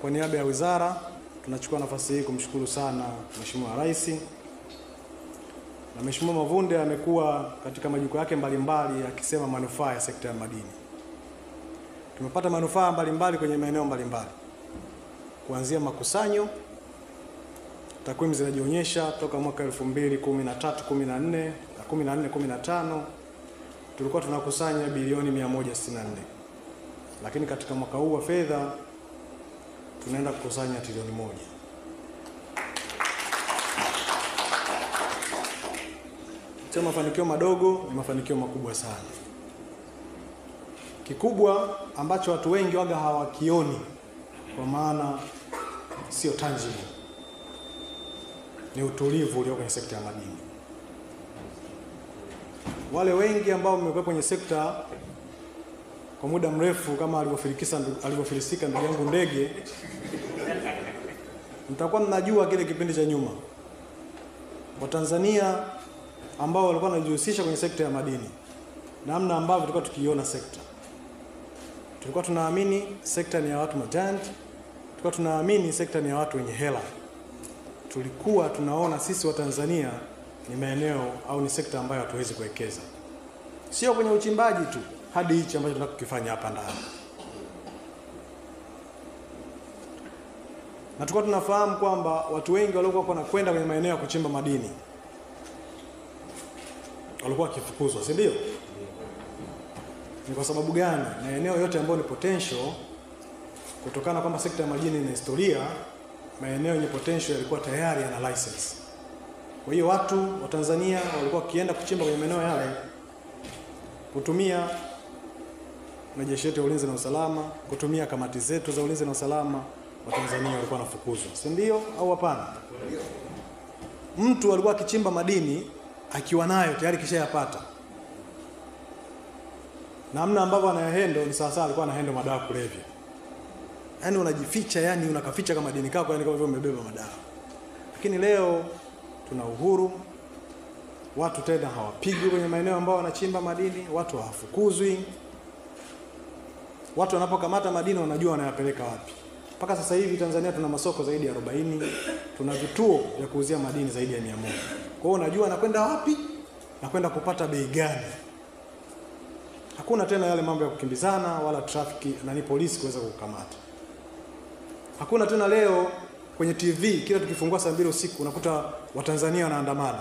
Kwa niaba ya wizara tunachukua nafasi hii kumshukuru sana Mheshimiwa Rais. Na Mheshimiwa Mavunde amekuwa katika majukwaa yake mbalimbali akisema manufaa ya sekta ya madini. Tumepata manufaa mbalimbali kwenye maeneo mbalimbali. Kuanzia makusanyo, takwimu zinajionyesha toka mwaka 2013-14 na 14-15 tulikuwa tunakusanya bilioni 164. Lakini katika mwaka huu wa fedha tunaenda kukusanya trilioni 1. Sio mafanikio madogo, ni mafanikio makubwa sana. Kikubwa ambacho watu wengi waga hawakioni kwa maana sio tangible ni utulivu ulio kwenye sekta ya madini. Wale wengi ambao mmekuwa kwenye sekta kwa muda mrefu kama alivyofilisika ndugu yangu Ndege, mtakuwa mnajua kile kipindi cha nyuma Watanzania ambao walikuwa wanajihusisha kwenye sekta ya madini, namna ambavyo tulikuwa tukiona sekta. Tulikuwa tunaamini sekta ni ya watu majant, tulikuwa tunaamini sekta ni ya watu wenye hela. Tulikuwa tunaona sisi wa Tanzania ni maeneo au ni sekta ambayo hatuwezi kuwekeza. Sio kwenye uchimbaji tu, hadi hichi ambacho tunataka kukifanya hapa ndani. Na tulikuwa tunafahamu kwamba watu wengi waliokuwa wanakwenda kwenye maeneo ya kuchimba madini walikuwa wakifukuzwa, si ndio? Ni kwa sababu gani? Maeneo yote ambayo ni potential, kutokana kwamba sekta ya madini ina historia, maeneo yenye potential yalikuwa tayari yana license. Kwa hiyo watu wa Tanzania walikuwa wakienda kuchimba kwenye maeneo yale kutumia majeshi yetu ya ulinzi na usalama, kutumia kamati zetu za ulinzi na usalama, wa Tanzania walikuwa wanafukuzwa, si ndio au hapana? Mtu alikuwa akichimba madini akiwa nayo tayari kishayapata. Namna ambavyo anayahendo ni sawa alikuwa anahendo madawa kulevya. Yaani unajificha, yani unakaficha kama madini kako, yani kama vile umebeba madawa. Lakini leo tuna uhuru. Watu tena hawapigwi kwenye maeneo ambao wanachimba madini, watu hawafukuzwi. Watu wanapokamata madini wanajua wanayapeleka wapi. Mpaka sasa hivi Tanzania tuna masoko zaidi ya 40, tuna vituo vya kuuzia madini zaidi ya 100. Kwa hiyo unajua anakwenda wapi na kwenda kupata bei gani. Hakuna tena yale mambo ya kukimbizana wala traffic na ni polisi kuweza kukamata. Hakuna tena leo kwenye TV kila tukifungua saa 2 usiku unakuta Watanzania wanaandamana.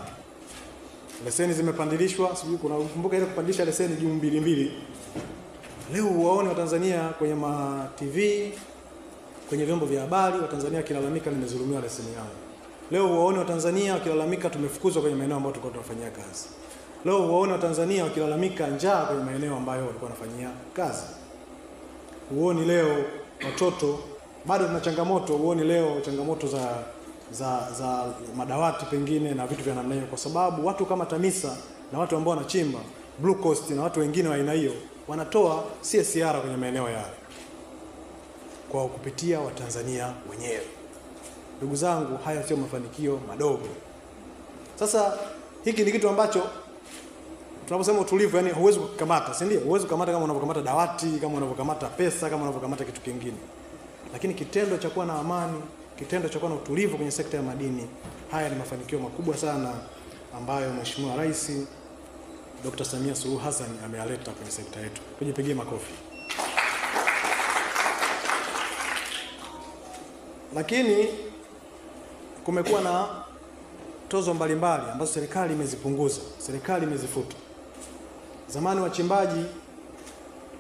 Leseni zimepandilishwa, sijui kuna kumbuka ile kupandisha leseni juu 2. Leo waone Watanzania kwenye TV, kwenye vyombo vya habari Watanzania kilalamika nimezulumiwa leseni yangu. Leo waone Watanzania wakilalamika tumefukuzwa kwenye maeneo ambayo tulikuwa tunafanyia kazi. Leo waone Watanzania wakilalamika njaa kwenye maeneo ambayo walikuwa wanafanyia kazi. Uone leo watoto bado tuna changamoto, uone leo changamoto za madawati pengine na vitu vya namna hiyo, kwa sababu watu kama TAMISA na watu ambao wanachimba Blue Coast na watu wengine wa aina hiyo wanatoa CSR kwenye maeneo yale kwa kupitia Watanzania wenyewe. Ndugu zangu, haya sio mafanikio madogo. Sasa hiki ni kitu ambacho tunaposema utulivu, yani huwezi kukamata, si ndio? Huwezi kukamata kama unavyokamata dawati, kama unavyokamata pesa, kama unavyokamata kitu kingine. Lakini kitendo cha kuwa na amani, kitendo cha kuwa na utulivu kwenye sekta ya madini, haya ni mafanikio makubwa sana ambayo Mheshimiwa Rais Dr. Samia Suluhu Hassan ameyaleta kwenye sekta yetu. Tujipigie makofi. Lakini kumekuwa na tozo mbalimbali ambazo serikali imezipunguza, serikali imezifuta. Zamani wachimbaji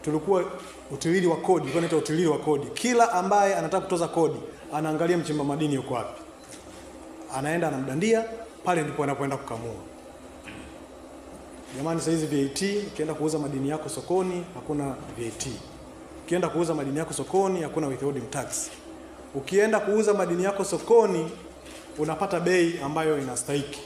tulikuwa utilili wa kodi, kwa nini utilili wa kodi? Kila ambaye anataka kutoza kodi anaangalia mchimba madini yuko wapi. Anaenda anamdandia, pale ndipo anapoenda kukamua. Jamani, sasa hizi VAT, ukienda kuuza madini yako sokoni hakuna VAT. Ukienda kuuza madini yako sokoni hakuna withholding tax. Ukienda kuuza madini yako sokoni unapata bei ambayo inastahiki.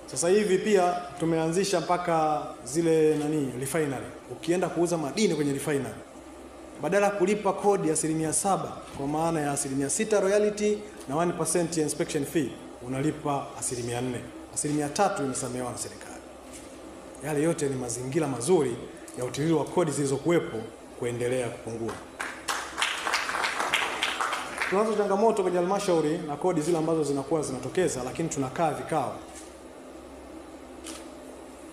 Sasa hivi pia tumeanzisha mpaka zile refinery. Ukienda kuuza madini kwenye refinery, badala kulipa kodi ya 7% kwa maana ya 6% royalty na 1% ya inspection fee, unalipa 4%. 3% imesamehewa na serikali. Yale yote ni mazingira mazuri ya utilili wa kodi zilizokuwepo kuendelea kupungua. tunazo changamoto kwenye halmashauri na kodi zile ambazo zinakuwa zinatokeza, lakini tunakaa vikao.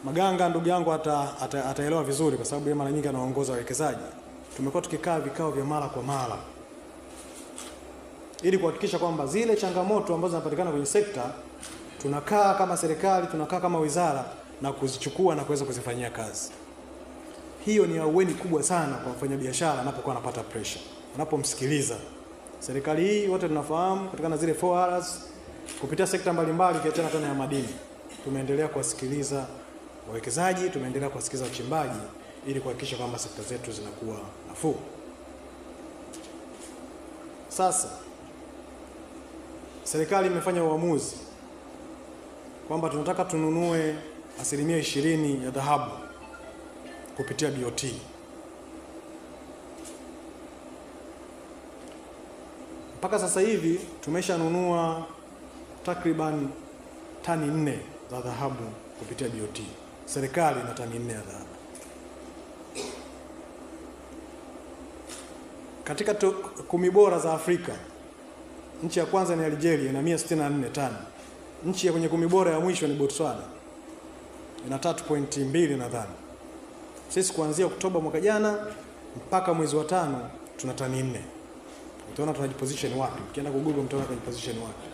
Maganga ndugu yangu ataelewa vizuri kwa sababu yeye mara nyingi anaongoza wawekezaji. Tumekuwa tukikaa vikao vya mara kwa mara ili kuhakikisha kwamba zile changamoto ambazo zinapatikana kwenye sekta tunakaa kama serikali, tunakaa kama wizara na kuzichukua na kuweza kuzifanyia kazi. Hiyo ni ahueni kubwa sana kwa mfanyabiashara anapokuwa anapata pressure, anapomsikiliza. Serikali hii wote tunafahamu kutokana na zile 4Rs kupitia sekta mbalimbali kiachana tena ya madini. Tumeendelea kuwasikiliza wawekezaji, tumeendelea kuwasikiliza wachimbaji ili kuhakikisha kwamba sekta zetu zinakuwa nafuu. Sasa serikali imefanya uamuzi kwamba tunataka tununue 20% ya dhahabu kupitia BOT. Mpaka sasa hivi tumeshanunua takriban tani 4 za dhahabu kupitia BOT. Serikali ina tani 4 ya dhahabu. Katika 10 bora za Afrika, nchi ya kwanza ni Algeria ina 164 tani. Nchi ya kwenye 10 bora ya mwisho ni Botswana ina 3.2 nadhani. Sisi kuanzia Oktoba mwaka jana mpaka mwezi wa 5 tuna tani 4. Utaona tunajiposition wapi. Ukienda Google mtaona tunajiposition wapi.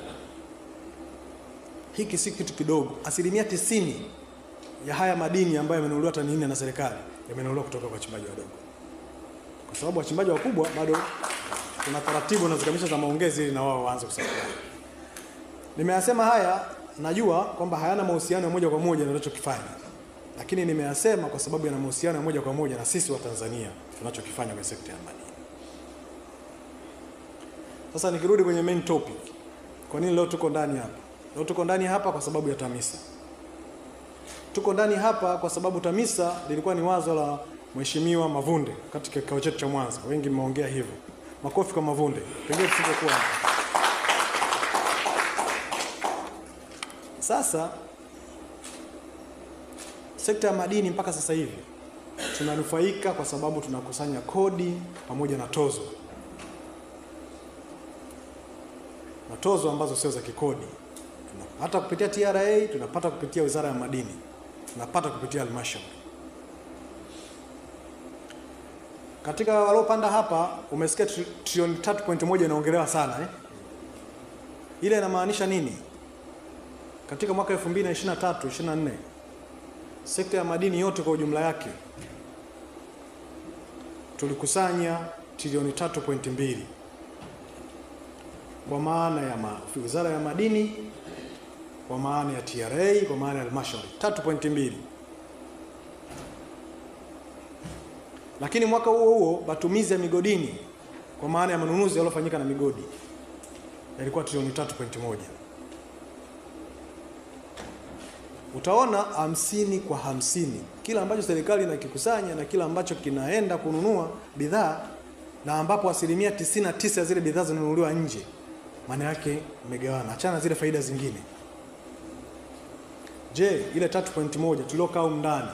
Hiki si kitu kidogo. 90% ya haya madini ambayo yamenunuliwa tani 4 na serikali yamenunuliwa kutoka kwa wachimbaji wadogo. Kwa sababu wachimbaji wakubwa bado kuna taratibu na zikamisha za maongezi ili na wao waanze kusafiri. Nimeyasema haya, najua kwamba hayana mahusiano moja kwa moja na tunachokifanya. Lakini nimeyasema kwa sababu yana mahusiano moja kwa moja na sisi wa Tanzania tunachokifanya kwenye sekta ya madini. Sasa nikirudi kwenye main topic. Kwa nini leo tuko ndani hapa? Leo tuko ndani hapa kwa sababu ya TAMISA. Tuko ndani hapa kwa sababu TAMISA lilikuwa ni wazo la Mheshimiwa Mavunde katika kikao chetu cha Mwanza. Wengi mmeongea hivyo. Makofi kwa Mavunde. Pengine tusingekuwa hapa. Sasa sekta ya madini mpaka sasa hivi tunanufaika kwa sababu tunakusanya kodi pamoja na tozo. Na tozo ambazo sio za kikodi. Hata kupitia TRA, tunapata kupitia Wizara ya Madini. Tunapata kupitia halmashauri. Katika waliopanda hapa umesikia trilioni 3.1 inaongelewa sana Ile inamaanisha nini? Katika mwaka 2023-24 sekta ya madini yote kwa ujumla yake tulikusanya trilioni 3.2 kwa maana ya Wizara ya Madini, kwa maana ya TRA, kwa maana ya halmashauri 3.2. Lakini mwaka huo matumizi ya migodini kwa maana ya manunuzi yaliyofanyika na migodi yalikuwa trilioni 3.1. Utaona 50 kwa 50. Kila ambacho serikali inakikusanya na kila ambacho kinaenda kununua bidhaa na ambapo 99% ya zile bidhaa zinanunuliwa nje, maana yake imegawana. Achana zile faida zingine. Je, ile 3.1 tuliokaa ndani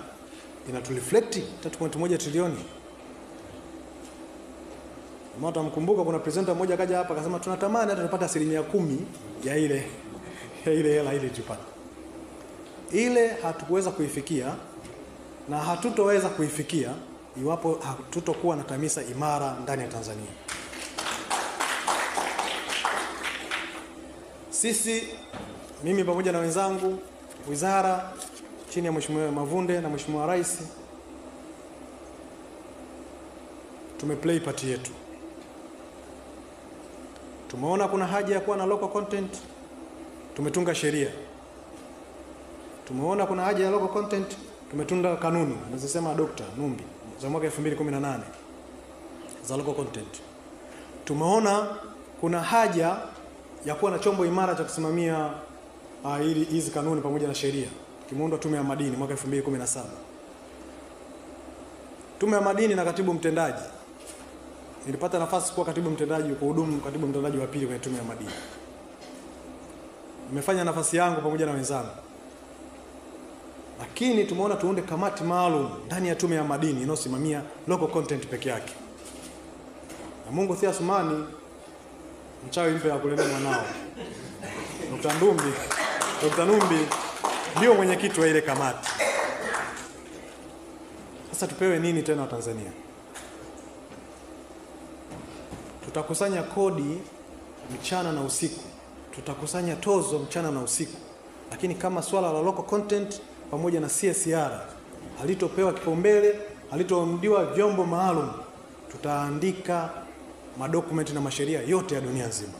inatuliflect 3.1 trilioni? Mmoja mkumbuka kuna presenter mmoja kaja hapa akasema tunatamani hata tupata 10% ya ile hela ile tupata. Ile hatukuweza kuifikia na hatutoweza kuifikia iwapo hatutokuwa na TAMISA imara ndani ya Tanzania. Sisi, mimi pamoja na wenzangu, wizara chini ya Mheshimiwa Mavunde na Mheshimiwa Rais, tumeplay part yetu. Tumeona kuna haja ya kuwa na local content, tumetunga sheria. Tumeona kuna haja ya local content, tumetunga kanuni, nazisema Dr. Numbi za mwaka 2018 za local content. Tumeona kuna haja ya kuwa na chombo imara cha kusimamia hizi kanuni pamoja na sheria. Kimeundwa Tume ya Madini mwaka 2017. Tume ya Madini na katibu mtendaji. Nilipata nafasi kuwa katibu mtendaji, kuhudumu katibu mtendaji wa pili kwenye Tume ya Madini. Nimefanya nafasi yangu pamoja na wenzangu. Lakini tumeona tuunde kamati maalum ndani ya Tume ya Madini inayosimamia local content peke yake. Na Mungu Thea Sumani mchawi mpe akulele mwanao. Dr. Numbi ndio mwenyekiti wa ile kamati. Sasa tupewe nini tena Tanzania? Tutakusanya kodi mchana na usiku, tutakusanya tozo mchana na usiku, lakini kama swala la local content pamoja na CSR halitopewa kipaumbele, halitoamdiwa vyombo maalum, tutaandika madokumenti na masheria yote ya dunia nzima.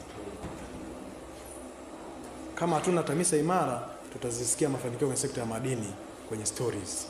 Kama hatuna TAMISA imara, tutazisikia mafanikio kwenye sekta ya madini kwenye stories.